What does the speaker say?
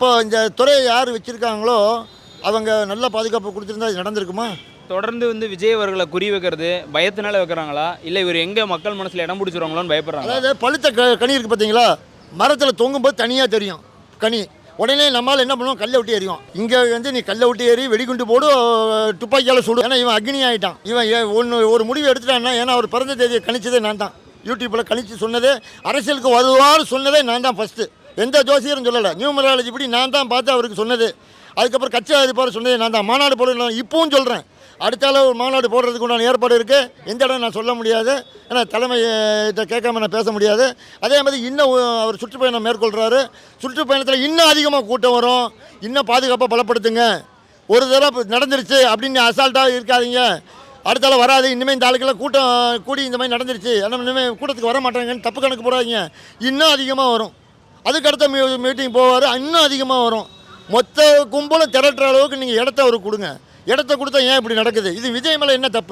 அப்போ இந்த துறையை யார் வச்சுருக்காங்களோ அவங்க நல்ல பாதுகாப்பு கொடுத்துருந்தா இது நடந்திருக்குமா? தொடர்ந்து விஜய் அவர்களை குறி வைக்கிறது பயத்தினால வைக்கிறாங்களா, இல்லை இவர் எங்கே மக்கள் மனசில் இடம் பிடிச்சிருவாங்களோன்னு பயப்படுறாங்க? அதாவது பழுத்த கனி இருக்குது பார்த்தீங்களா, மரத்தில் தொங்கும்போது தனியாக தெரியும் கனி. உடனே நம்மளால் என்ன பண்ணுவோம், கல்லை விட்டு எறியும். இங்கே நீ கல்லை விட்டு ஏறி வெடிகுண்டு போடு, துப்பாக்கியால் சுடு. ஏன்னா இவன் அக்னி ஆகிட்டான். இவன் ஒரு முடிவு எடுத்துட்டான்னா, ஏன்னா அவர் பிறந்த தேதியை கணிச்சதே நான் தான். யூடியூப்பில் கணிச்சு சொன்னதே, அரசியலுக்கு வருவான்னு சொன்னதே நான் தான் ஃபஸ்ட்டு. எந்த ஜோசியரும் சொல்லலை. நியூமராலஜி இப்படி நான் தான் பார்த்து அவருக்கு சொன்னது. அதுக்கப்புறம் கட்சி அதிபர் சொன்னதே நான் தான். மாநாடு போட இப்பவும் சொல்கிறேன். அடுத்தால ஒரு மாநாடு போடுறதுக்கு உண்டான ஏற்பாடு இருக்குது. எந்த இடம் நான் சொல்ல முடியாது, ஏன்னா தலைமையிட்ட கேட்காம நான் பேச முடியாது. அதே மாதிரி இன்னும் அவர் சுற்றுப்பயணம் மேற்கொள்கிறாரு. சுற்றுப்பயணத்தில் இன்னும் அதிகமாக கூட்டம் வரும். இன்னும் பாதுகாப்பாக பலப்படுத்துங்க. ஒரு தடவை நடந்துருச்சு அப்படின்னு அசால்ட்டாக இருக்காதீங்க. அடுத்தால வராது. இனிமேல் இந்த ஆளுக்கெல்லாம் கூட்டம் கூடி இந்த மாதிரி நடந்துருச்சு, ஆனால் இனிமேல் கூட்டத்துக்கு வர மாட்டாங்கன்னு தப்பு கணக்கு போடாதீங்க. இன்னும் அதிகமாக வரும். அதுக்கடுத்த மீட்டிங் போவார், இன்னும் அதிகமாக வரும். மொத்த கும்பலும் திரட்டுற அளவுக்கு நீங்கள் இடத்த அவருக்கு கொடுங்க. இடத்த கொடுத்தா ஏன் இப்படி நடக்குது? இது விஜய் மேலே என்ன தப்பு?